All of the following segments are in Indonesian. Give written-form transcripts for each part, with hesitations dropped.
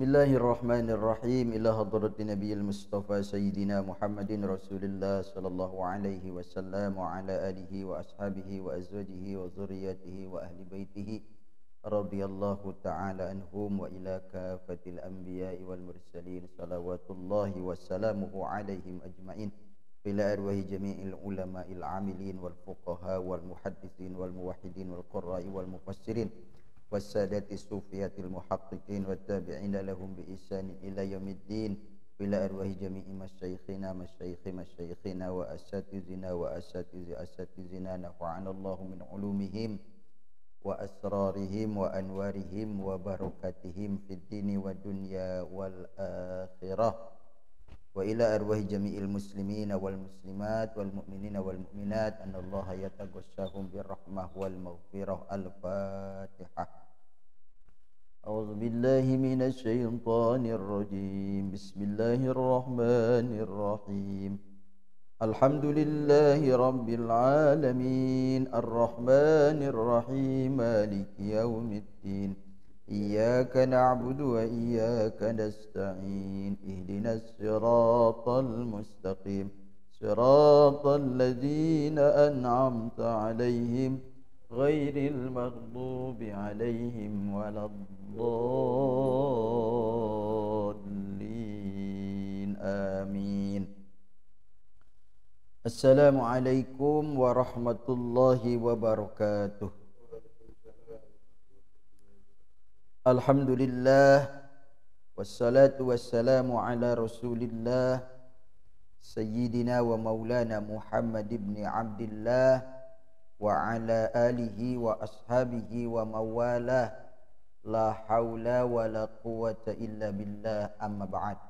Bismillahirrahmanirrahim. Ila hadratin Nabiyil Mustafa Sayyidina Muhammadin Rasulillah sallallahu alaihi wasallam wa ala alihi wa ashabihi wa azwajihi wa zurriyatihi wa ahli baitihi radhiyallahu ta'ala anhum wa ila kafatil anbiya'i wal mursalin salawatullahi wa salamuhu alaihim ajma'in ila arwahi jami'il ulama'il amilin wal fuqaha wal muhaddithin wal muwahhidin wal qurra'i wal mufassirin والسادة الصوفية المحققين والتابعين لهم بإحسان إلى يوم الدين إلى أرواح جميع مشايخنا وأساتذنا نفعنا الله من علومهم وأسرارهم وأنوارهم وبركاتهم في الدين والدنيا والآخرة وإلى أرواح جميع المسلمين والمسلمات والمؤمنين والمؤمنات أن الله يتغشاهم بالرحمة والمغفرة. الفاتحة. أعوذ بالله من الشيطان الرجيم. بسم الله الرحمن الرحيم. الحمد لله رب العالمين الرحمن الرحيم مالك يوم الدين إياك نعبد وإياك نستعين اهدنا الصراط المستقيم صراط الذين أنعمت عليهم غير المغضوب عليهم ولا الضالين آمين. السلام عليكم ورحمة الله وبركاته. Alhamdulillah wassalatu wassalamu ala Rasulillah Sayyidina wa maulana Muhammad ibn Abdillah wa ala alihi wa ashabihi wa mawalah la hawla wa la quwwata illa billah amma ba'd.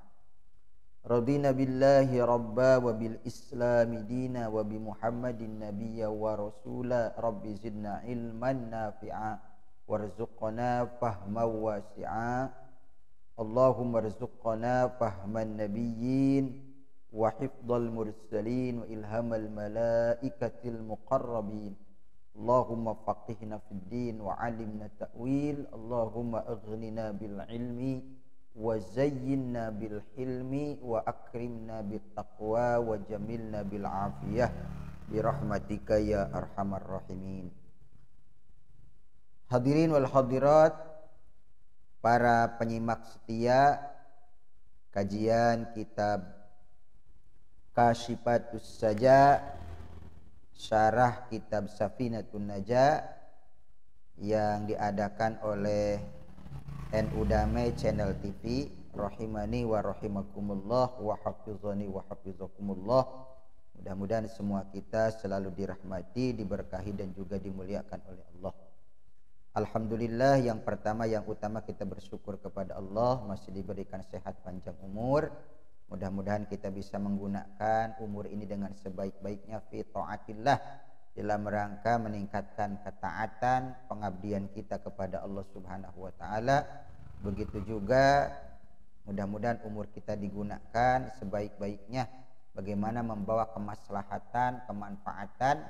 Radina billahi rabba wa bil islami dina wa bi Muhammadin nabiyya wa rasula. Rabbi zidna ilman nafi'a warzuqna fahman wasi'a. Allahumma rzuqna fahman nabiyyin wa hifdzal mursalin wa ilhamal malaikatil muqarrabin. Allahumma faqihna fid din wa 'allimna ta'wil. Allahumma aghnina bil ilmi wa zayyinna bil hilmi wa akrimna bit taqwa wa jamilna bil afiyah bi rahmatika ya arhamar rahimin. Hadirin wal hadirat, para penyimak setia kajian kitab Kasyifatus Saja, syarah kitab Safinatun Najah yang diadakan oleh NU Damai Channel TV, rahimani wa rahimakumullah wa hafizani wa hafizakumullah. Mudah-mudahan semua kita selalu dirahmati, diberkahi dan juga dimuliakan oleh Allah. Alhamdulillah, yang pertama yang utama kita bersyukur kepada Allah masih diberikan sehat panjang umur. Mudah-mudahan kita bisa menggunakan umur ini dengan sebaik-baiknya fi taatillah, dalam rangka meningkatkan ketaatan pengabdian kita kepada Allah Subhanahu wa taala. Begitu juga mudah-mudahan umur kita digunakan sebaik-baiknya bagaimana membawa kemaslahatan, kemanfaatan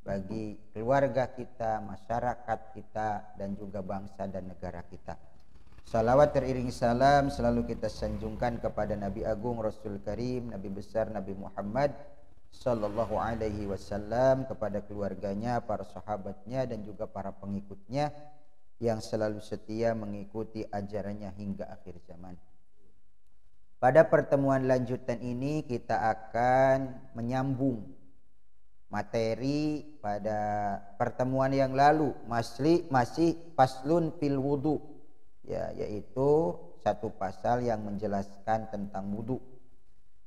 bagi keluarga kita, masyarakat kita, dan juga bangsa dan negara kita. Salawat teriring salam selalu kita sanjungkan kepada Nabi Agung Rasul Karim, Nabi besar Nabi Muhammad sallallahu alaihi wasallam, kepada keluarganya, para sahabatnya, dan juga para pengikutnya yang selalu setia mengikuti ajarannya hingga akhir zaman. Pada pertemuan lanjutan ini kita akan menyambung materi pada pertemuan yang lalu, masih paslun fil wudu, ya, yaitu satu pasal yang menjelaskan tentang wudu,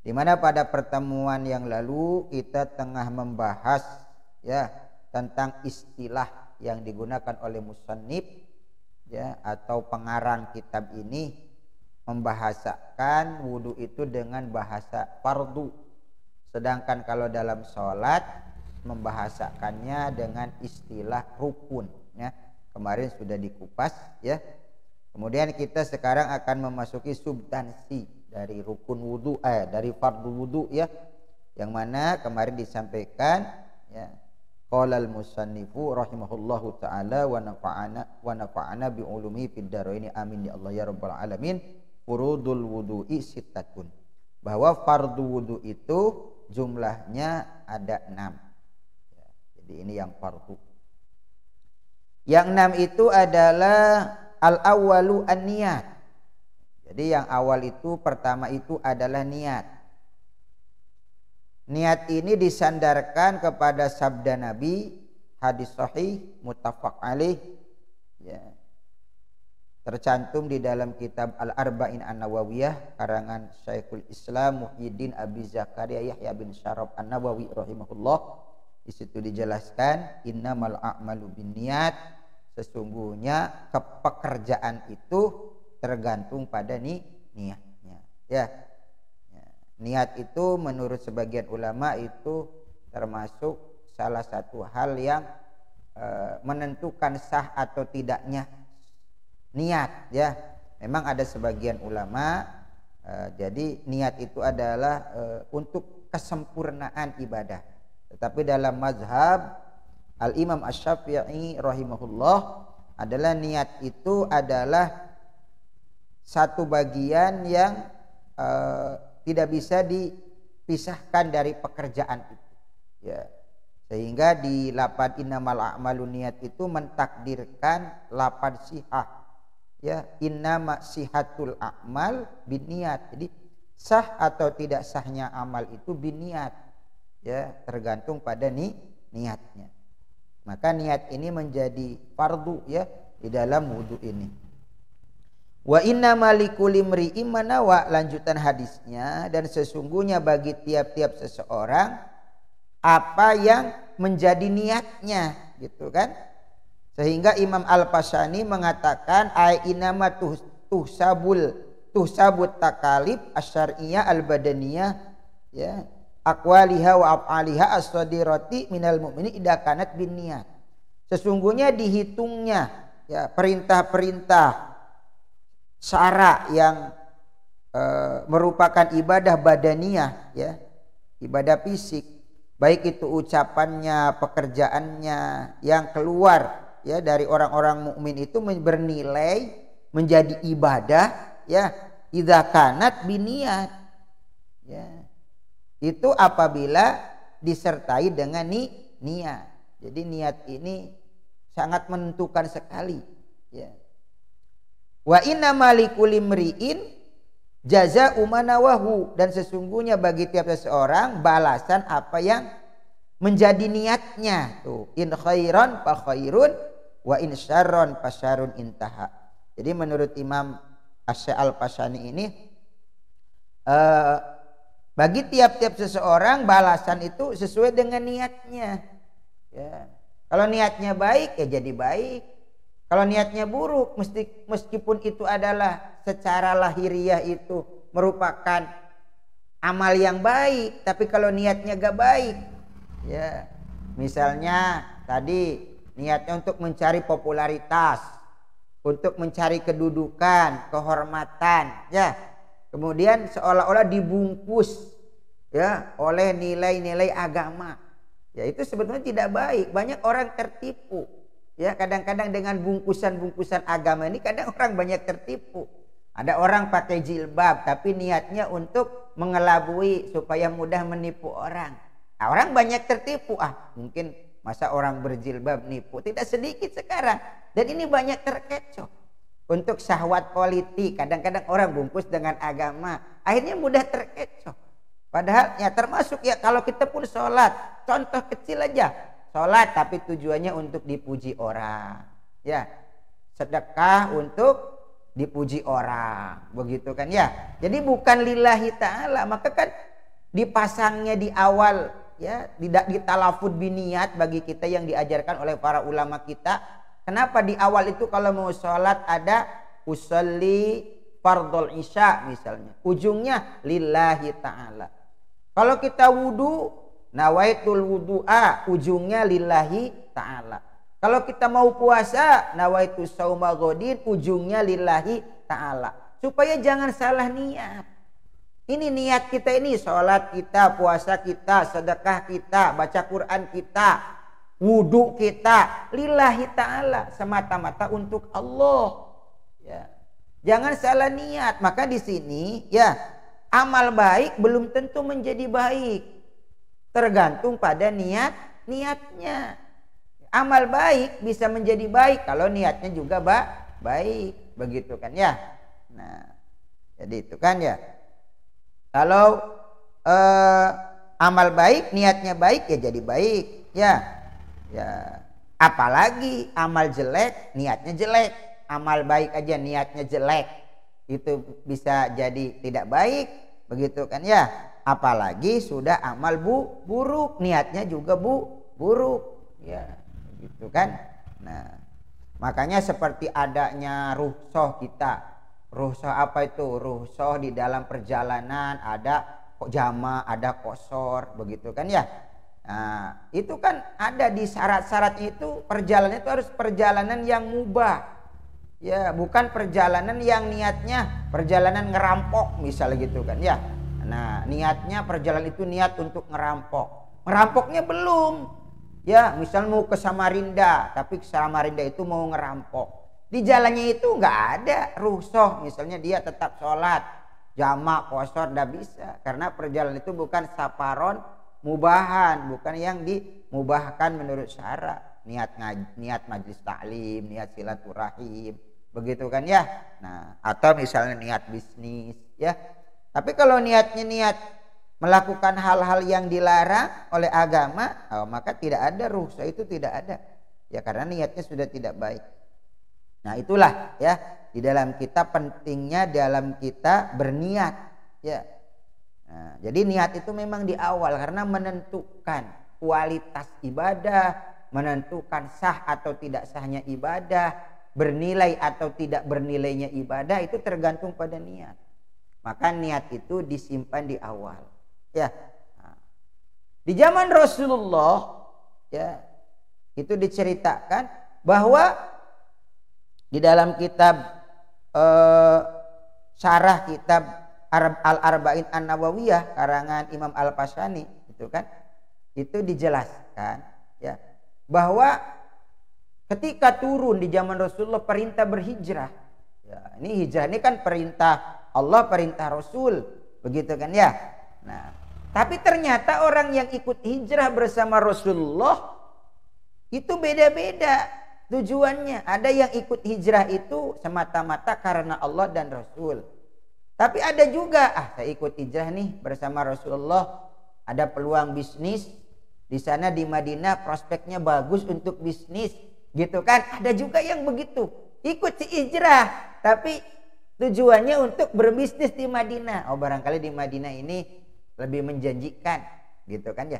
di mana pada pertemuan yang lalu kita tengah membahas ya tentang istilah yang digunakan oleh musannif ya atau pengarang kitab ini membahasakan wudu itu dengan bahasa fardu, sedangkan kalau dalam sholat membahasakannya dengan istilah rukun ya. Kemarin sudah dikupas ya. Kemudian kita sekarang akan memasuki substansi dari rukun wudu, dari fardu wudu ya, yang mana kemarin disampaikan ya, qala al-musannifu rahimahullahu taala wa nafa'ana bi ulumi fid dharain amin ya Allah ya rabbal alamin. furudul wudu'i sittatun. Bahwa fardu wudu itu jumlahnya ada 6. Ya, jadi ini yang fardu. Yang 6 itu adalah al-awwalu an-niyat. Jadi yang awal itu pertama itu adalah niat. Niat ini disandarkan kepada sabda Nabi, hadis sahih muttafaq alaih, ya, tercantum di dalam kitab Al-Arba'in An-Nawawiyah karangan Syekhul Islam Muhyiddin Abi Zakaria Yahya bin Syaraf An-Nawawi rahimahullah. Di situ dijelaskan innamal a'malu binniyat, sesungguhnya pekerjaan itu tergantung pada niatnya, ya. Niat itu menurut sebagian ulama itu termasuk salah satu hal yang menentukan sah atau tidaknya niat, ya. Memang ada sebagian ulama jadi niat itu adalah untuk kesempurnaan ibadah. Tetapi dalam mazhab Al-Imam Asy-Syafi'i rahimahullah adalah niat itu adalah satu bagian yang tidak bisa dipisahkan dari pekerjaan itu, ya. Sehingga di lafaz innamal a'malu niat itu mentakdirkan lafaz sihah, ya, innama sihatul a'mal binniyat. Jadi sah atau tidak sahnya amal itu binniyat, ya, tergantung pada niatnya. Maka niat ini menjadi fardu, ya, di dalam wudu ini. Wa inna malikuli mri'im manawa, lanjutan hadisnya, dan sesungguhnya bagi tiap-tiap seseorang apa yang menjadi niatnya, gitu kan. Sehingga Imam Al-Fasani mengatakan ai inama tuhsabut takalib asyariyah al-badaniyah, ya, aqwaliha wa af'aliha as-sadirati minal mu'minin idza kanat binniyat. Sesungguhnya dihitungnya, ya, perintah-perintah syara yang merupakan ibadah badaniyah, ya, ibadah fisik, baik itu ucapannya, pekerjaannya yang keluar, ya, dari orang-orang mukmin itu bernilai menjadi ibadah, ya, idza kanat biniyat, ya, itu apabila disertai dengan niat. Jadi niat ini sangat menentukan sekali, ya. Wa inna malikul imri'in jazaa'u manawahu, dan sesungguhnya bagi tiap seseorang balasan apa yang menjadi niatnya. Tuh, in khairan fa khairun wa in syarron fa syarrun intaha. Jadi menurut Imam Asy-Syaikh Al-Fasani ini bagi tiap-tiap seseorang balasan itu sesuai dengan niatnya, ya. Kalau niatnya baik, ya jadi baik. Kalau niatnya buruk, meskipun itu adalah secara lahiriah itu merupakan amal yang baik, tapi kalau niatnya gak baik, ya, misalnya tadi niatnya untuk mencari popularitas, untuk mencari kedudukan, kehormatan, ya, kemudian seolah-olah dibungkus, ya, oleh nilai-nilai agama, ya, itu sebetulnya tidak baik. Banyak orang tertipu. Ya, kadang-kadang dengan bungkusan-bungkusan agama ini kadang orang banyak tertipu. Ada orang pakai jilbab tapi niatnya untuk mengelabui supaya mudah menipu orang. Nah, orang banyak tertipu. Mungkin masa orang berjilbab nipu. Tidak sedikit sekarang. Dan ini banyak terkecoh. Untuk syahwat politik, kadang-kadang orang bungkus dengan agama, akhirnya mudah terkecoh. Padahal ya termasuk, ya, kalau kita pun sholat, contoh kecil aja. Sholat tapi tujuannya untuk dipuji orang, ya, sedekah untuk dipuji orang, begitu kan, ya. Jadi bukan lillahi ta'ala, maka kan dipasangnya di awal, ya, tidak ditalafud biniat bagi kita yang diajarkan oleh para ulama kita. Kenapa di awal itu kalau mau sholat ada usolli fardhul isya misalnya, ujungnya lillahi ta'ala. Kalau kita wudu, nawaitul wudu'a, ujungnya lillahi ta'ala. Kalau kita mau puasa, nawaitus sauma ghadin, ujungnya lillahi ta'ala. Supaya jangan salah niat. Ini niat kita ini, sholat kita, puasa kita, sedekah kita, baca Quran kita, wudu kita, lillahi ta'ala, semata-mata untuk Allah, ya. Jangan salah niat. Maka di sini ya, amal baik belum tentu menjadi baik. Tergantung pada niatnya. Amal baik bisa menjadi baik kalau niatnya juga baik. Begitu kan ya. Nah, jadi itu kan ya. Kalau amal baik, niatnya baik ya jadi baik. Ya. Apalagi amal jelek, niatnya jelek. Amal baik aja niatnya jelek, itu bisa jadi tidak baik, begitu kan ya. Apalagi sudah amal buruk, niatnya juga buruk, ya, begitu kan. Nah, makanya seperti adanya rukhsah kita. Rukhsah apa itu? Rukhsah di dalam perjalanan ada kok jama, ada qashar, begitu kan ya. Nah, itu kan ada di syarat-syaratnya itu, perjalanan itu harus perjalanan yang mubah. Ya, bukan perjalanan yang niatnya perjalanan ngerampok misalnya gitu kan ya. Nah, niatnya perjalanan itu niat untuk ngerampok. Ngerampoknya belum. Ya, misal mau ke Samarinda, tapi ke Samarinda itu mau ngerampok. Di jalannya itu nggak ada rukhsah, misalnya dia tetap sholat, jamak, qashar, nggak bisa. Karena perjalanan itu bukan safaron mubahan, bukan yang dimubahkan menurut syarat. Niat majlis taklim, niat silaturahim, begitu kan ya. Nah, atau misalnya niat bisnis ya. Tapi kalau niatnya niat melakukan hal-hal yang dilarang oleh agama, maka tidak ada rukhsah, itu tidak ada. Ya, karena niatnya sudah tidak baik. Nah, itulah ya, di dalam kita pentingnya dalam kita berniat ya. Nah, jadi niat itu memang di awal karena menentukan kualitas ibadah, menentukan sah atau tidak sahnya ibadah, bernilai atau tidak bernilainya ibadah, itu tergantung pada niat. Maka niat itu disimpan di awal. Ya. Nah, di zaman Rasulullah ya, itu diceritakan bahwa di dalam kitab syarah kitab Al-Arba'in An-Nawawiyah karangan Imam Al-Fasani itu kan, itu dijelaskan ya, bahwa ketika turun di zaman Rasulullah perintah berhijrah. Ya, ini hijrah ini kan perintah Allah, perintah Rasul, begitu kan ya. Nah, tapi ternyata orang yang ikut hijrah bersama Rasulullah itu beda-beda tujuannya. Ada yang ikut hijrah itu semata-mata karena Allah dan Rasul. Tapi ada juga, saya ikut hijrah nih bersama Rasulullah, ada peluang bisnis di sana di Madinah, prospeknya bagus untuk bisnis, gitu kan? Ada juga yang begitu, ikut hijrah, tapi tujuannya untuk berbisnis di Madinah. Oh, barangkali di Madinah ini lebih menjanjikan, gitu kan ya?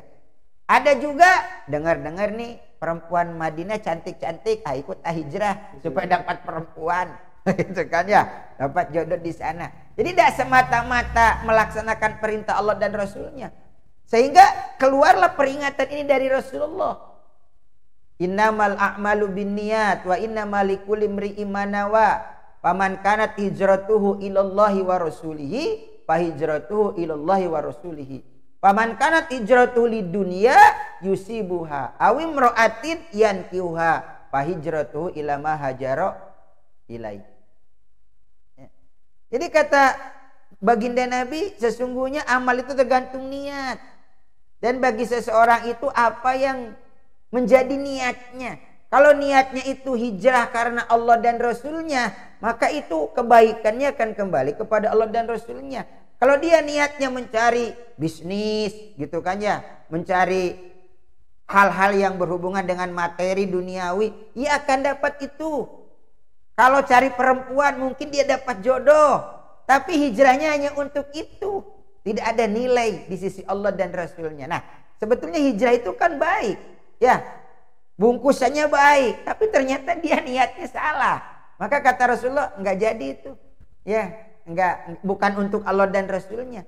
Ada juga dengar-dengar nih perempuan Madinah cantik-cantik, ikut hijrah supaya dapat perempuan. Gitu kan ya, dapat jodoh di sana. Jadi tidak semata-mata melaksanakan perintah Allah dan Rasulnya, sehingga keluarlah peringatan ini dari Rasulullah. Innamal a'malu binniyat wa innamal likulli imri'in ma nawa. Faman kanat hijratuhu ilallahi wa rasulihi fa hijratuhu ilallahi wa rasulihi. Faman kanat hijratuhu lidunya yusibuha aw imra'atin yankihuha fa hijratuhu ila ma hajara ilaihi. Jadi kata baginda Nabi, sesungguhnya amal itu tergantung niat. Dan bagi seseorang itu apa yang menjadi niatnya. Kalau niatnya itu hijrah karena Allah dan Rasulnya, maka itu kebaikannya akan kembali kepada Allah dan Rasulnya. Kalau dia niatnya mencari bisnis, gitu kan ya, mencari hal-hal yang berhubungan dengan materi duniawi, ia akan dapat itu. Kalau cari perempuan mungkin dia dapat jodoh, tapi hijrahnya hanya untuk itu. Tidak ada nilai di sisi Allah dan Rasulnya. Nah, sebetulnya hijrah itu kan baik. Ya, bungkusannya baik, tapi ternyata dia niatnya salah. Maka kata Rasulullah, enggak jadi itu. Ya, enggak, bukan untuk Allah dan Rasulnya.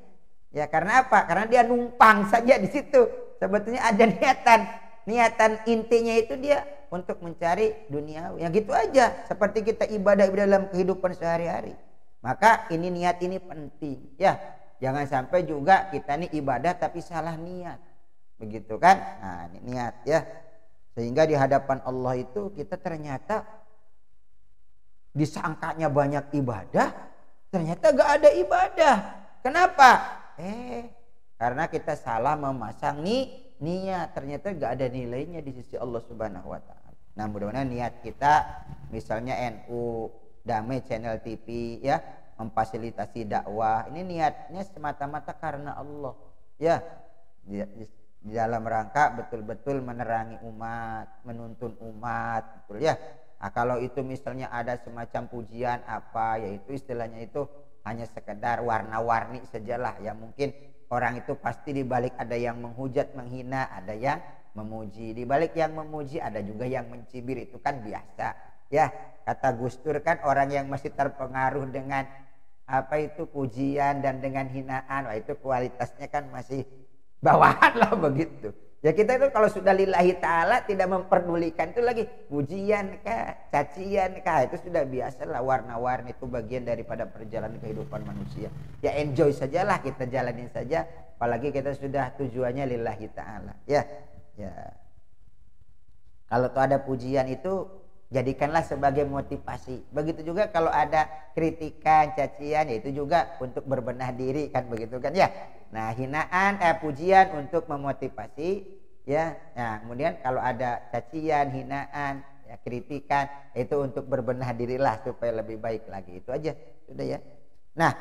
Ya, karena apa? Karena dia numpang saja di situ. Sebetulnya ada niatan intinya itu dia untuk mencari dunia. Yang gitu aja, seperti kita ibadah dalam kehidupan sehari-hari. Maka ini niat ini penting. Ya, jangan sampai juga kita ini ibadah tapi salah niat. Begitu kan? Nah, ini niat ya. Sehingga di hadapan Allah itu kita ternyata disangkanya banyak ibadah, ternyata gak ada ibadah. Kenapa? Karena kita salah memasang niat, ternyata gak ada nilainya di sisi Allah Subhanahu wa taala. Nah, mudah-mudahan niat kita misalnya NU Damai Channel TV ya, memfasilitasi dakwah, ini niatnya semata-mata karena Allah. Ya, di dalam rangka betul-betul menerangi umat, menuntun umat, betul ya. Nah, kalau itu misalnya ada semacam pujian apa, yaitu istilahnya itu hanya sekedar warna-warni sajalah ya, mungkin orang itu pasti dibalik ada yang menghujat, menghina, ada yang memuji. Di balik yang memuji ada juga yang mencibir, itu kan biasa. Ya, kata Gus Dur kan, orang yang masih terpengaruh dengan apa itu pujian dan dengan hinaan, wah itu kualitasnya kan masih bawahan lah begitu. Ya kita itu kalau sudah lillahi ta'ala tidak memperdulikan itu lagi pujian kah, cacian kah, itu sudah biasa lah, warna-warni itu bagian daripada perjalanan kehidupan manusia. Ya enjoy sajalah, kita jalanin saja, apalagi kita sudah tujuannya lillahi ta'ala. Ya. Kalau tuh ada pujian itu jadikanlah sebagai motivasi. Begitu juga kalau ada kritikan, cacian, ya itu juga untuk berbenah diri kan, begitu kan ya. Nah, hinaan, pujian untuk memotivasi ya. Nah, kemudian kalau ada cacian, hinaan, ya, kritikan, itu untuk berbenah dirilah supaya lebih baik lagi. Itu aja, sudah ya. Nah,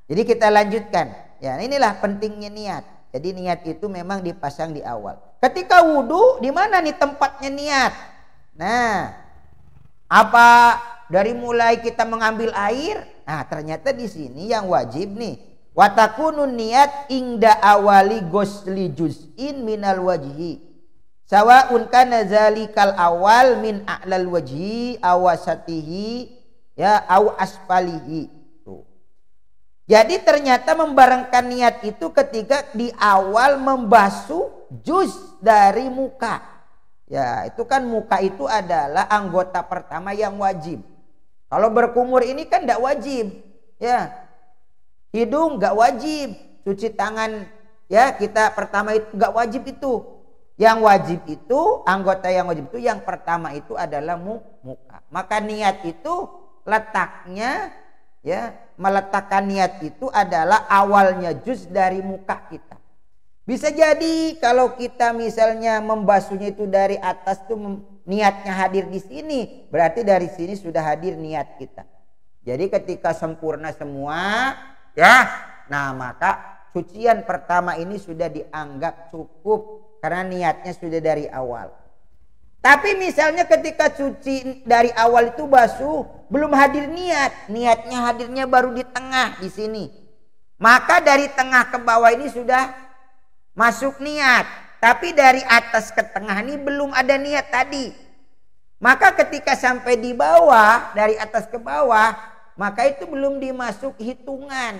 jadi kita lanjutkan. Ya, inilah pentingnya niat. Jadi niat itu memang dipasang di awal. Ketika wudhu, di mana nih tempatnya niat? Nah, apa dari mulai kita mengambil air? Nah, ternyata di sini yang wajib nih. Watakunun niat ingda awali gosli juz'in minal wajhi. Sawa'un kana zalikal awal min a'lal wajhi awasatihi ya aw asfalihi. Jadi ternyata membarengkan niat itu ketika di awal membasuh juz dari muka. Ya, itu kan muka itu adalah anggota pertama yang wajib. Kalau berkumur ini kan tidak wajib. Ya. Hidung enggak wajib. Cuci tangan ya, kita pertama itu enggak wajib itu. Yang wajib itu, anggota yang wajib itu yang pertama itu adalah muka. Maka niat itu letaknya ya, meletakkan niat itu adalah awalnya juz dari muka kita. Bisa jadi kalau kita misalnya membasuhnya itu dari atas tuh niatnya hadir di sini, berarti dari sini sudah hadir niat kita. Jadi ketika sempurna semua ya, nah maka cucian pertama ini sudah dianggap cukup karena niatnya sudah dari awal. Tapi misalnya ketika cuci dari awal itu basuh, belum hadir niat, niatnya hadirnya baru di tengah di sini. Maka dari tengah ke bawah ini sudah masuk niat, tapi dari atas ke tengah ini belum ada niat tadi. Maka ketika sampai di bawah, dari atas ke bawah, maka itu belum dimasuk hitungan.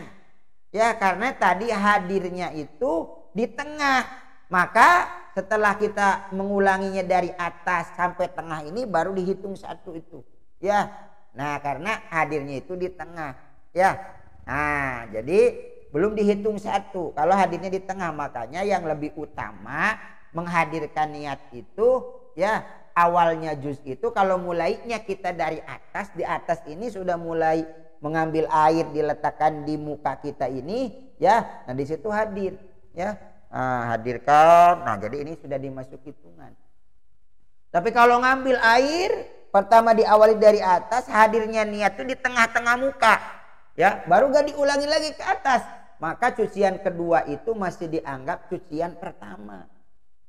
Ya, karena tadi hadirnya itu di tengah. Maka setelah kita mengulanginya dari atas sampai tengah ini baru dihitung satu itu. Ya. Nah, karena hadirnya itu di tengah. Ya. Nah, jadi belum dihitung satu. Kalau hadirnya di tengah, makanya yang lebih utama menghadirkan niat itu ya, awalnya juz itu kalau mulainya kita dari atas, di atas ini sudah mulai mengambil air diletakkan di muka kita ini ya. Nah, di situ hadir ya. Hadirkan. Nah, jadi ini sudah dimasuk hitungan. Tapi kalau ngambil air pertama diawali dari atas, hadirnya niat itu di tengah-tengah muka. Ya, baru gak diulangi lagi ke atas. Maka cucian kedua itu masih dianggap cucian pertama.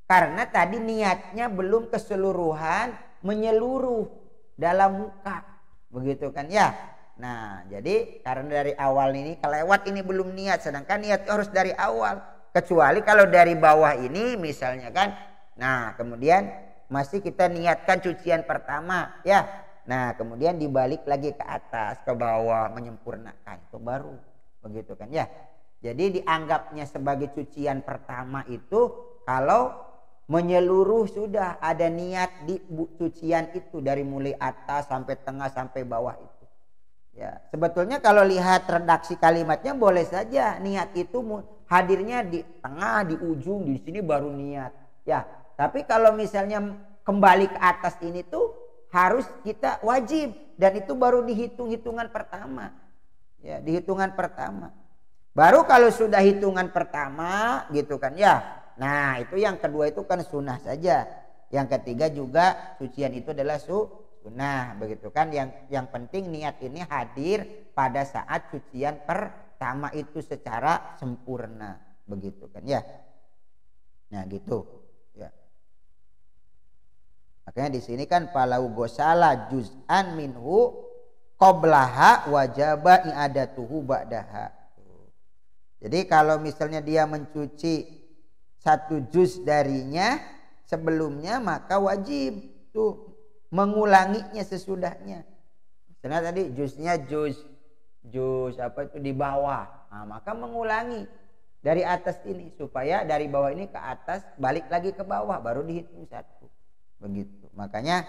Karena tadi niatnya belum keseluruhan menyeluruh dalam muka. Begitu kan ya. Nah, jadi karena dari awal ini kelewat ini belum niat, sedangkan niat harus dari awal. Kecuali kalau dari bawah ini misalnya kan, nah kemudian masih kita niatkan cucian pertama ya. Nah kemudian dibalik lagi ke atas, ke bawah, menyempurnakan, itu baru begitu kan ya. Jadi dianggapnya sebagai cucian pertama itu kalau menyeluruh sudah ada niat di cucian itu dari mulai atas sampai tengah sampai bawah itu. Ya, sebetulnya kalau lihat redaksi kalimatnya boleh saja niat itu hadirnya di tengah, di ujung, di sini baru niat. Ya, tapi kalau misalnya kembali ke atas ini tuh harus kita wajib, dan itu baru dihitung hitungan pertama. Ya, di hitungan pertama. Baru kalau sudah hitungan pertama gitu kan ya. Nah, itu yang kedua itu kan sunnah saja. Yang ketiga juga sucian itu adalah sunnah begitu kan. Yang penting niat ini hadir pada saat sucian pertama itu secara sempurna begitu kan ya. Nah, gitu ya. Makanya di sini kan falau gosala juz'an minhu qablaha wajaba i'adatuhu ba'daha. Jadi kalau misalnya dia mencuci satu juz darinya sebelumnya, maka wajib tuh mengulanginya sesudahnya. Misalnya tadi juznya juz apa itu di bawah, nah, maka mengulangi dari atas ini supaya dari bawah ini ke atas balik lagi ke bawah baru dihitung satu begitu. Makanya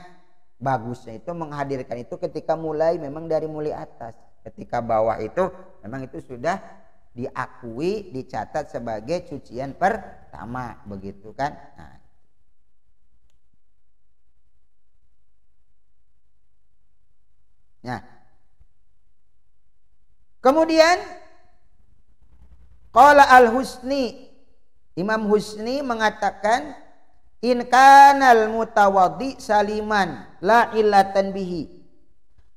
bagusnya itu menghadirkan itu ketika mulai memang dari mulai atas, ketika bawah itu memang itu sudah diakui, dicatat sebagai cucian pertama begitu kan. Nah, kemudian qala al-Husni, Imam Husni mengatakan in kanal mutawaddi saliman la illatan bihi.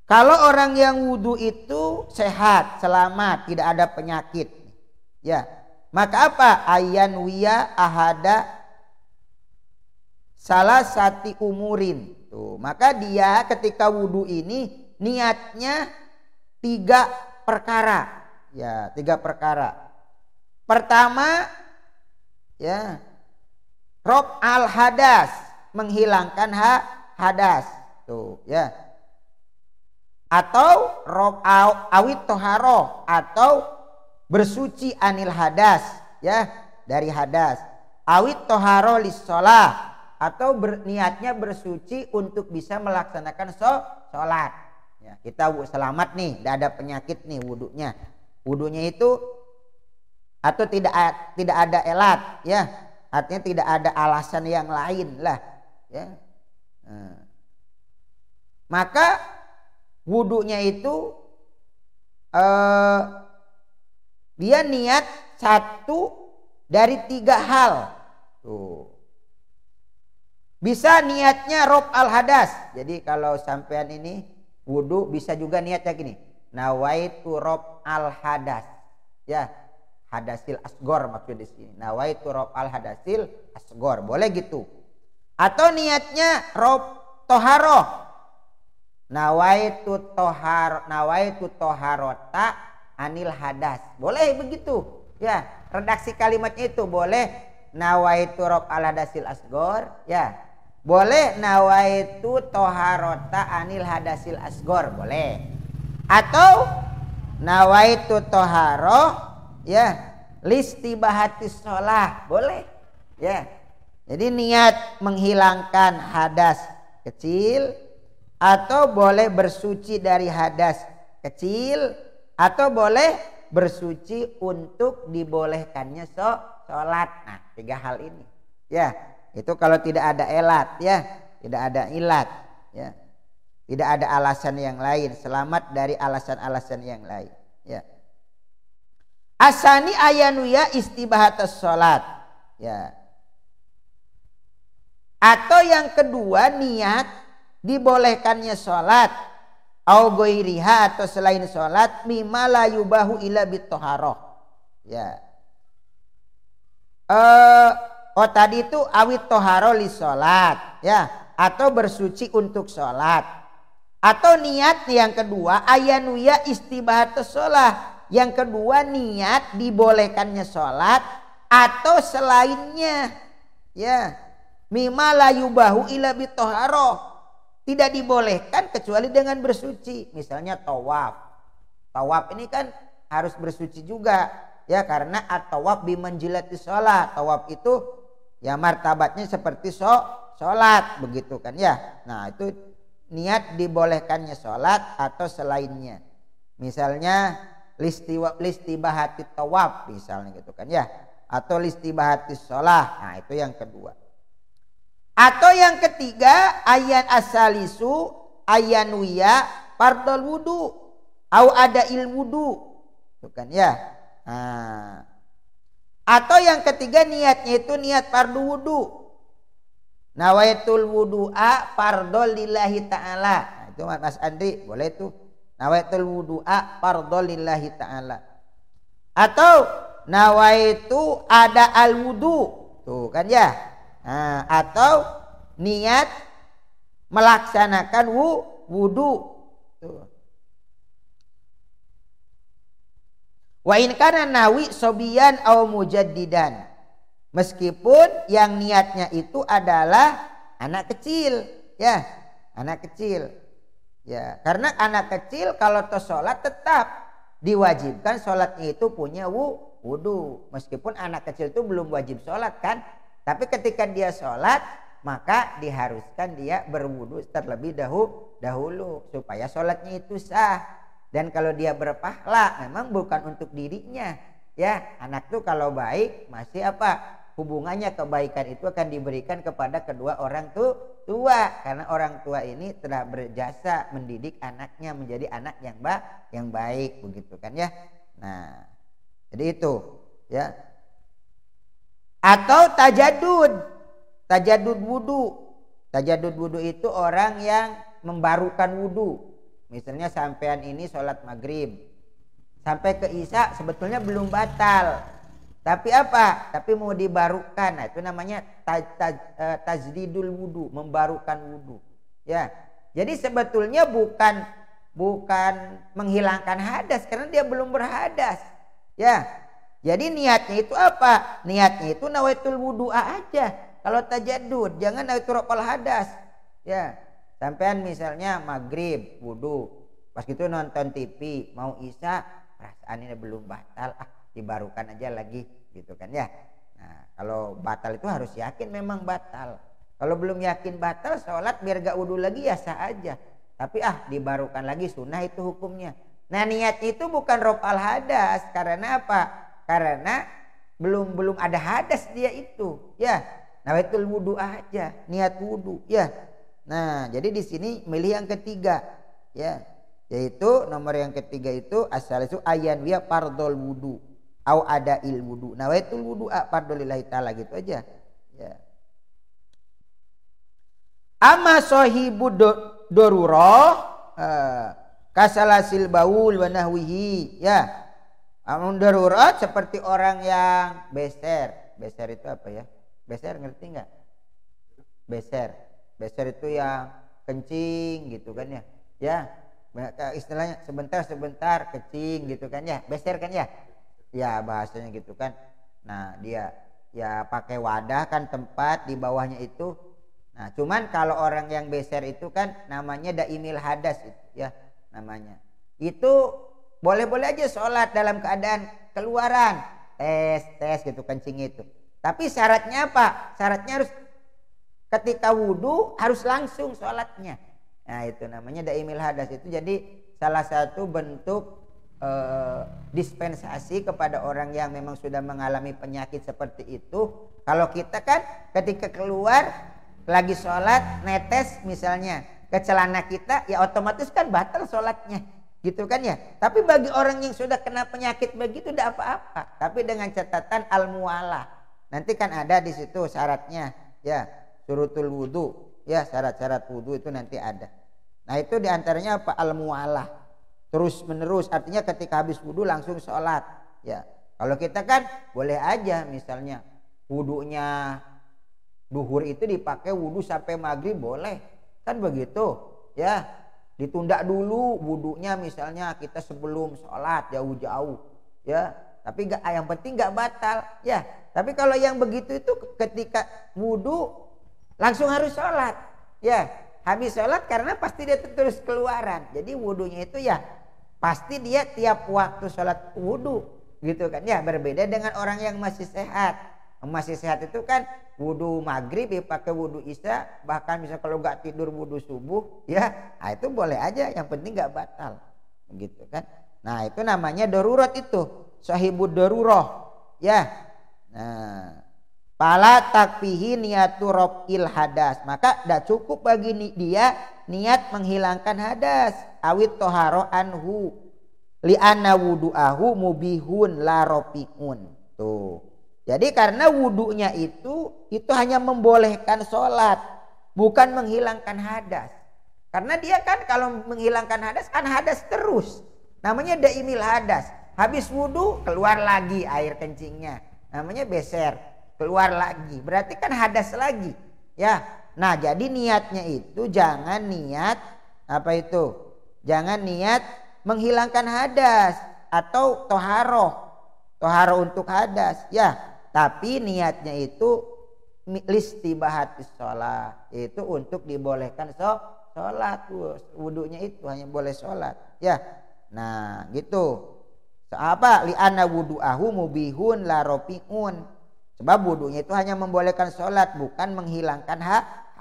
Kalau orang yang wudu itu sehat, selamat, tidak ada penyakit, ya, maka apa? Ayan wiya ahada salah sati umurin. Tuh, maka dia ketika wudu ini niatnya 3 perkara, ya, 3 perkara. Pertama, ya, rob al hadas, menghilangkan hadas, tuh, ya. Atau rob awit toharo, atau bersuci anil hadas, ya, dari hadas. Awit toharo lissolah, atau niatnya bersuci untuk bisa melaksanakan sholat. Ya, kita selamat nih, tidak ada penyakit nih wudunya. Wudunya itu atau tidak ada elat, ya, artinya tidak ada alasan yang lain lah, ya. Maka wudunya itu dia niat 1 dari 3 hal. Tuh. Bisa niatnya rob al hadas. Jadi kalau sampean ini wudu bisa juga niatnya gini. Nawaitu rob al hadas. Ya, hadasil asgor maksud di sini. Nawaitu rob al hadasil asgor. Boleh gitu. Atau niatnya rob toharoh. Nawaitu toharota anil hadas. Boleh begitu. Ya, redaksi kalimatnya itu boleh nawaitu rob al hadasil asgor, ya. Boleh nawaitu toharota anil hadasil asgor, boleh. Atau nawaitu toharoh, ya, listibahatis sholah, boleh. Ya. Jadi niat menghilangkan hadas kecil, atau boleh bersuci dari hadas kecil, atau boleh bersuci untuk dibolehkannya sholat. Nah, 3 hal ini, ya, itu kalau tidak ada elat, ya, tidak ada ilat, ya, tidak ada alasan yang lain, selamat dari alasan-alasan yang lain, ya. Asani ayanuya istibahatus sholat, ya. Atau yang kedua niat dibolehkannya sholat, au goiriha, atau selain sholat, mimma la yubahu illa bitoharoh, ya. Tadi itu awit toharo li sholat, ya, atau bersuci untuk sholat. Atau niat yang kedua ayanuya istibahatus sholat, yang kedua niat dibolehkannya sholat atau selainnya, ya, mimma la yubahu illa bitoharoh, tidak dibolehkan kecuali dengan bersuci. Misalnya tawaf. Tawaf ini kan harus bersuci juga, ya, karena at-tawaf bimanjilati sholat. Tawaf itu ya martabatnya seperti sholat begitu kan, ya. Nah, itu niat dibolehkannya sholat atau selainnya. Misalnya listibahati tawaf misalnya gitu kan, ya, atau listibahati sholat. Nah, itu yang kedua. Atau yang ketiga ayan asalisu ayanuya fardol wudu au ada wudu. Tuh kan ya. Nah. Atau yang ketiga niatnya itu niat fardu wudu. Nawaitul wudu'a fardol lillahi ta'ala. Nah, itu Mas Andri boleh tuh. Nawaitul wudu'a fardol lillahi ta'ala. Atau nawaitu ada al wudu. Tuh kan ya. Nah, atau niat melaksanakan wudu. Tuh. Wa in kana nawi sobiyan au mujaddidan. Meskipun yang niatnya itu adalah anak kecil, ya, anak kecil. Ya, karena anak kecil kalau tos sholat tetap diwajibkan sholatnya itu punya wudu. Meskipun anak kecil itu belum wajib sholat kan, tapi ketika dia sholat maka diharuskan dia berwudu terlebih dahulu supaya sholatnya itu sah. Dan kalau dia berpahala memang bukan untuk dirinya. Ya, anak tuh kalau baik masih apa? Hubungannya kebaikan itu akan diberikan kepada kedua orang tua. Karena orang tua ini telah berjasa mendidik anaknya menjadi anak yang baik, begitu kan ya. Nah, jadi itu ya. Atau tajadud wudu. Tajadud wudu itu orang yang membarukan wudu. Misalnya sampean ini sholat maghrib sampai ke isya sebetulnya belum batal, tapi apa? Tapi mau dibarukan. Nah, itu namanya tajdidul wudu, membarukan wudu. Ya, jadi sebetulnya bukan menghilangkan hadas karena dia belum berhadas. Ya, jadi niatnya itu apa? Niatnya itu nawaitul wudu'a aja. Kalau tajadud jangan nawaitul raf'al hadas. Ya. Sampean misalnya maghrib wudu, pas gitu nonton TV mau isya perasaan ini belum batal, dibarukan aja lagi, gitu kan ya. Nah, kalau batal itu harus yakin memang batal. Kalau belum yakin batal sholat biar gak wudu lagi ya sah aja. Tapi dibarukan lagi, sunnah itu hukumnya. Nah, niat itu bukan raf'al hadas. Karena apa? Karena belum ada hadas dia itu, ya. Nawaitul wudu aja, niat wudu, ya. Nah, jadi di sini milih yang ketiga, ya, yaitu nomor yang ketiga itu asal itu ayan wiya fardol wudu, au ada wudu. Nawaitul wudu fardolillahi taala gitu aja, ya. Amma sahibu darurah kasalasil baul wa nahwihi, ya. Amun darurat seperti orang yang beser. Beser itu apa ya? Beser ngerti enggak? Beser itu yang kencing gitu kan ya. Ya, istilahnya sebentar kencing gitu kan ya. Beser kan ya? Ya, bahasanya gitu kan. Nah, dia ya pakai wadah kan tempat di bawahnya itu. Nah, cuman kalau orang yang beser itu kan namanya daimil hadas itu ya namanya. Itu boleh-boleh aja sholat dalam keadaan keluaran. Tes gitu kencing itu. Tapi syaratnya apa? Syaratnya harus ketika wudu harus langsung sholatnya. Nah, itu namanya daimil hadas. Itu jadi salah satu bentuk dispensasi kepada orang yang memang sudah mengalami penyakit seperti itu. Kalau kita kan ketika keluar lagi sholat netes misalnya ke celana kita, ya otomatis kan batal sholatnya, gitu kan ya. Tapi bagi orang yang sudah kena penyakit begitu tidak apa-apa. Tapi dengan catatan al-muwalah. Nanti kan ada di situ syaratnya, ya. Syurutul wudu, ya, syarat-syarat wudu itu nanti ada. Nah, itu diantaranya apa? Al-mu'alah, terus menerus, artinya ketika habis wudu langsung sholat, ya. Kalau kita kan boleh aja misalnya wudunya duhur itu dipakai wudu sampai maghrib boleh, kan begitu, ya. Ditunda dulu wudunya misalnya kita sebelum sholat jauh-jauh, ya. Tapi yang penting nggak batal, ya. Tapi kalau yang begitu itu ketika wudu langsung harus sholat, ya. Habis sholat karena pasti dia terus keluaran. Jadi wudunya itu ya pasti dia tiap waktu sholat wudu, gitu kan ya. Berbeda dengan orang yang masih sehat. Masih sehat itu kan wudu maghrib dipakai wudu isya, bahkan bisa kalau nggak tidur wudu subuh, ya. Nah, itu boleh aja, yang penting nggak batal, gitu kan. Nah, itu namanya darurat itu, sahibud darurah, ya. Nah, Fala takfihi niyatu rob'il hadas. Maka dah cukup bagi dia niat menghilangkan hadas. Awit toharo anhu. Li'anna wudu'ahu mubihun la rofi'un. Tuh. Jadi karena wudunya itu hanya membolehkan sholat. Bukan menghilangkan hadas. Karena dia kan kalau menghilangkan hadas kan hadas terus. Namanya daimil hadas. Habis wudu keluar lagi air kencingnya. Namanya beser. Keluar lagi, berarti kan hadas lagi, ya. Nah, jadi niatnya itu jangan niat apa itu? Jangan niat menghilangkan hadas atau toharoh untuk hadas, ya. Tapi niatnya itu listibahatis sholat, itu untuk dibolehkan sholat. Wudunya itu hanya boleh sholat, ya. Nah, gitu. Apa? Li'anna wudu'ahu mubihun la rofi'un. Sebab wudunya itu hanya membolehkan sholat, bukan menghilangkan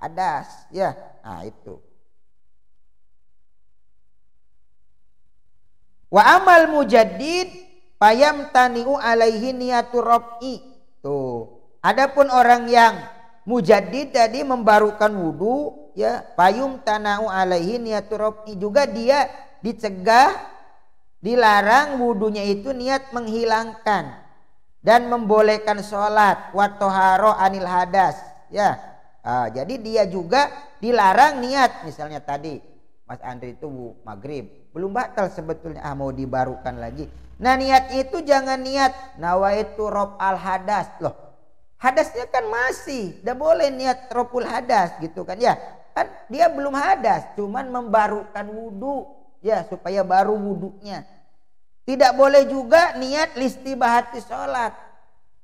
hadas, ya. Nah itu. Wa amal mujaddid payam tani'u alaihi niyatu rob'i. Tuh. Adapun orang yang mujaddid tadi membarukan wudu, ya, payum tanau alaihi niyatu rob'i, juga dia dicegah, dilarang wudunya itu niat menghilangkan dan membolehkan sholat watoharo anil hadas, ya. Jadi dia juga dilarang niat, misalnya tadi Mas Andri itu maghrib belum batal sebetulnya, mau dibarukan lagi. Nah niat itu jangan niat nawaitu rob al hadas, loh hadasnya kan masih, udah boleh niat robul hadas gitu kan, ya kan dia belum hadas, cuman membarukan wudu, ya, supaya baru wudunya. Tidak boleh juga niat listibahati sholat.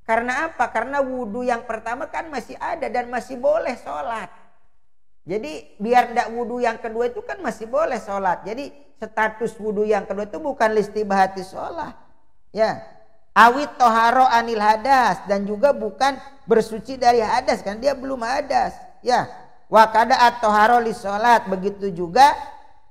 Karena apa? Karena wudhu yang pertama kan masih ada dan masih boleh sholat. Jadi biar tidak wudhu yang kedua itu kan masih boleh sholat. Jadi status wudhu yang kedua itu bukan listibahati sholat, ya. Awit toharo anil hadas, dan juga bukan bersuci dari hadas, kan dia belum hadas, ya. Wakada at toharo li sholat, begitu juga,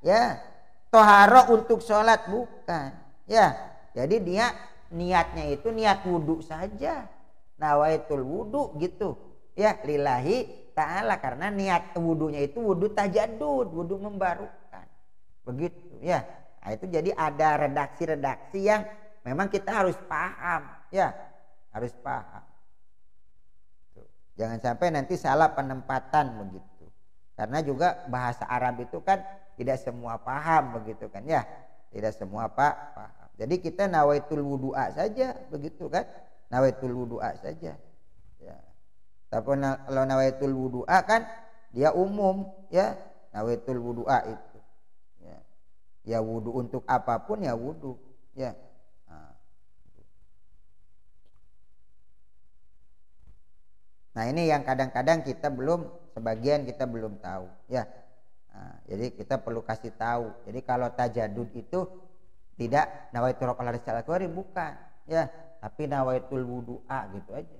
ya, toharo untuk sholat bukan. Ya, jadi dia niatnya itu niat wudu saja, nawaitul wudu gitu, ya, lillahi ta'ala, karena niat wudunya itu wudu tajadud, wudu membarukan, begitu, ya. Nah, itu jadi ada redaksi-redaksi yang memang kita harus paham, ya, harus paham. Tuh. Jangan sampai nanti salah penempatan begitu, karena juga bahasa Arab itu kan tidak semua paham begitu kan, ya. Tidak semua paham. Jadi kita nawaitul wudu'a saja begitu kan. Nawaitul wudu'a saja. Ya. Tapi kalau nawaitul wudu'a kan dia umum, ya. Nawaitul wudu'a itu. Ya. Ya wudu untuk apapun ya wudu, ya. Nah, ini yang kadang-kadang sebagian kita belum tahu, ya. Nah, jadi kita perlu kasih tahu. Jadi kalau tajadud itu tidak nawaitul rob al hadis bukan, ya, tapi nawaitul wudu'a gitu aja.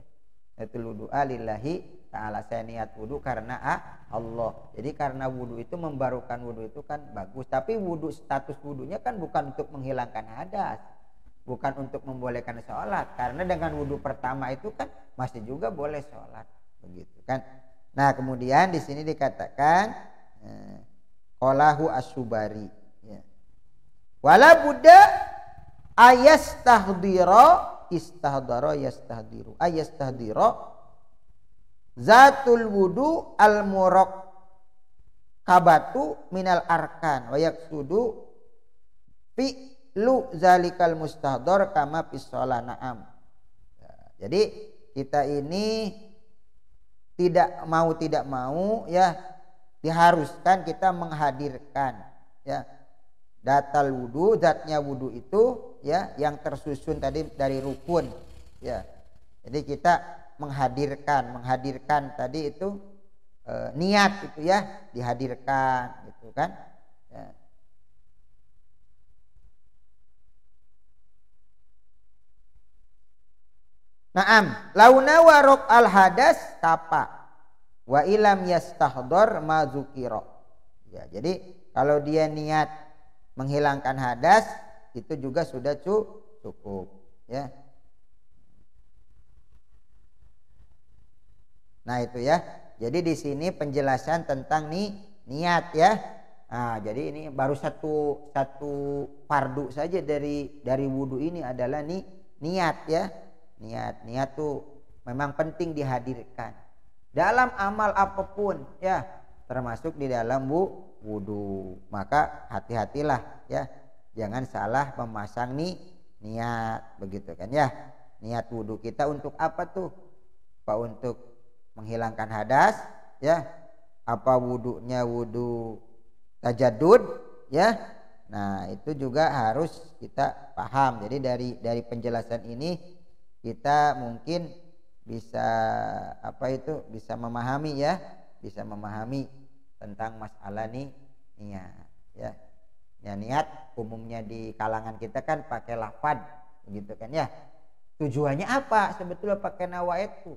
Nawaitul wudu'a lillahi ta'ala, saya niat wudu karena Allah. Jadi karena wudu itu membarukan wudu itu kan bagus, tapi wudu, status wudunya kan bukan untuk menghilangkan hadas, bukan untuk membolehkan sholat, karena dengan wudu pertama itu kan masih juga boleh sholat, begitu kan. Nah kemudian di sini dikatakan qalahu as-Subari, ya. Wala budda ayastahdira istahdara yastahdiru ayastahdira zatul wudu al murakkabatu minal arkan wa yaksudu fi lu zalikal mustahdar kama fis shalah. Na'am. Jadi kita ini tidak mau ya diharuskan kita menghadirkan, ya, datal wudu, zatnya wudu itu, ya, yang tersusun tadi dari rukun, ya. Jadi kita menghadirkan tadi itu niat itu, ya, dihadirkan gitu kan, ya. Naam, launa warok al hadas kapa wa ilam yastahdor mazukiro. Ya, jadi kalau dia niat menghilangkan hadas itu juga sudah cukup, ya. Nah itu ya. Jadi di sini penjelasan tentang niat ya. Nah, jadi ini baru satu fardu saja dari wudu ini adalah niat ya. Niat tuh memang penting dihadirkan dalam amal apapun ya, termasuk di dalam wudu. Maka hati-hatilah ya, jangan salah memasang niat begitu kan ya. Niat wudu kita untuk apa tuh? Apa untuk menghilangkan hadas ya? Apa wudunya wudu tajaddud ya? Nah, itu juga harus kita paham. Jadi dari penjelasan ini kita mungkin bisa bisa memahami ya, bisa memahami tentang masalah niat ya. Ya, niat umumnya di kalangan kita kan pakai lafad begitu kan ya. Tujuannya apa sebetulnya pakai nawaitu?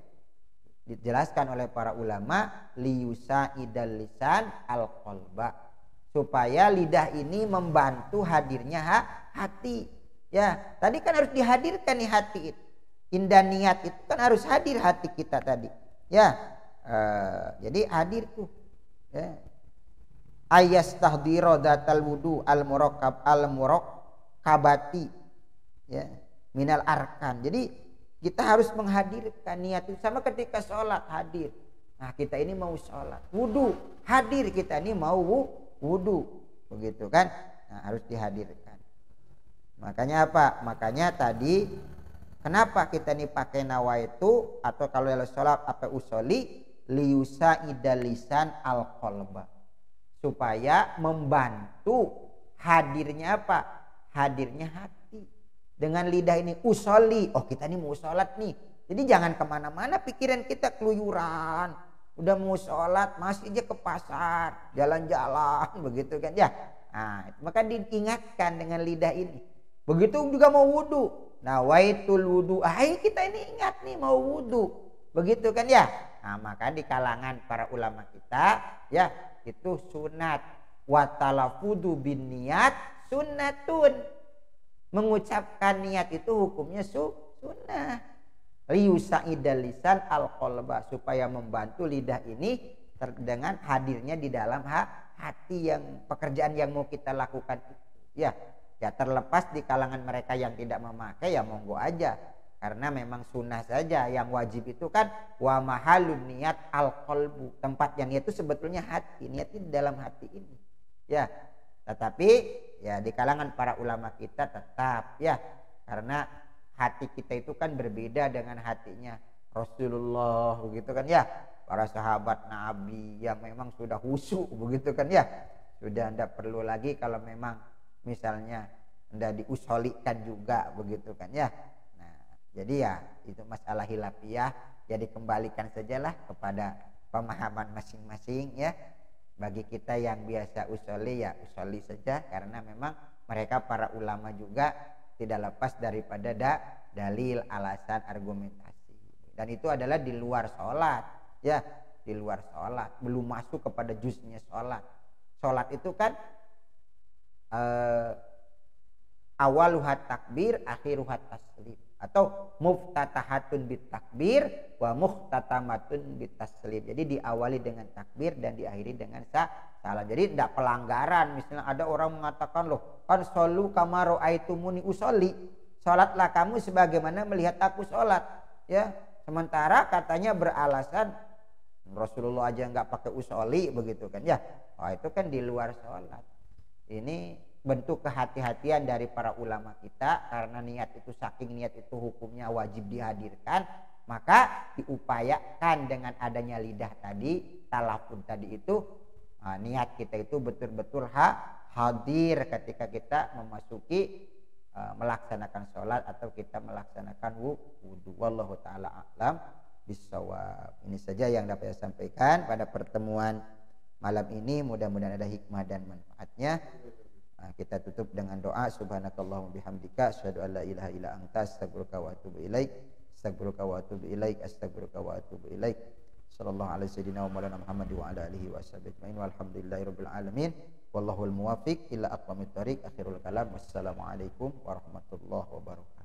Dijelaskan oleh para ulama, liyusa idal lisan al qalba, supaya lidah ini membantu hadirnya hati ya. Tadi kan harus dihadirkan nih hati itu. Indah niat itu kan harus hadir hati kita tadi ya. Jadi hadir tuh ya. Ayastahdiro datal wudu al murakkabati ya minal arkan. Jadi kita harus menghadirkan niat itu, sama ketika sholat hadir. Nah, kita ini mau sholat, wudu hadir, kita ini mau wudu begitu kan. Nah, harus dihadirkan. Makanya apa? Makanya tadi kenapa kita ini pakai nawaitu, atau kalau dalam sholat apa usoli, liyusa idalisan al qalba, supaya membantu hadirnya apa? Hadirnya hati. Dengan lidah ini usoli, oh kita ini mau sholat nih. Jadi jangan kemana-mana pikiran kita keluyuran. Udah mau sholat masih aja ke pasar, jalan-jalan begitu kan ya. Nah, maka diingatkan dengan lidah ini. Begitu juga mau wudu. Nawaitul wudu. Kita ini ingat nih mau wudu. Begitu kan ya. Nah, maka di kalangan para ulama kita ya itu sunat. Wa talafudu bin niat sunnatun. Mengucapkan niat itu hukumnya sunnah. Liyusa'idal lisan al qalba, supaya membantu lidah ini dengan hadirnya di dalam hati yang pekerjaan yang mau kita lakukan itu. Ya terlepas di kalangan mereka yang tidak memakai ya monggo aja. Karena memang sunnah saja, yang wajib itu kan wa mahalun niat al qalbu. Tempatnya niat itu sebetulnya hati, niat itu di dalam hati ini. Ya. Tetapi ya di kalangan para ulama kita tetap ya, karena hati kita itu kan berbeda dengan hatinya Rasulullah begitu kan ya. Para sahabat Nabi yang memang sudah khusyuk begitu kan ya. Sudah tidak perlu lagi kalau memang misalnya tidak diusolikan juga begitu kan ya. Nah, jadi ya itu masalah hilafiyah, jadi kembalikan sajalah kepada pemahaman masing-masing ya. Bagi kita yang biasa usoli ya usoli saja, karena memang mereka para ulama juga tidak lepas daripada dalil, alasan, argumentasi. Dan itu adalah di luar sholat ya, di luar sholat, belum masuk kepada juznya sholat. Sholat itu kan awaluhat takbir, akhiruhat taslim, atau muftatahatun bit takbir wa muhtatamatun bit taslim. Jadi diawali dengan takbir dan diakhiri dengan salam. Jadi tidak pelanggaran. Misalnya ada orang mengatakan, loh kan solu kama ra'aitumuni usolli, salatlah kamu sebagaimana melihat aku salat ya. Sementara katanya beralasan Rasulullah aja nggak pakai usolli begitu kan ya. Wah, itu kan di luar salat. Ini bentuk kehati-hatian dari para ulama kita, karena niat itu saking niat itu hukumnya wajib dihadirkan, maka diupayakan dengan adanya lidah tadi, talafun tadi itu, niat kita itu betul-betul hadir ketika kita memasuki melaksanakan sholat atau kita melaksanakan wudu. Wallahu taala a'lam bissawab. Ini saja yang dapat saya sampaikan pada pertemuan malam ini, mudah-mudahan ada hikmah dan manfaatnya. Kita tutup dengan doa. Subhanakallahumma bihamdika asyhadu an la ilaha illa anta astaghfiruka wa atubu ilaik. Astaghfiruka wa atubu ilaik. Astaghfiruka wa atubu ilaik. Sallallahu alaihi sayyidina wa maulana Muhammad wa ala alihi wa sahbihi ajmain. Walhamdulillahirabbil alamin. Wallahul muwaffiq ila aqwamit thoriq. Akhirul kalam. Wassalamualaikum warahmatullahi wabarakatuh.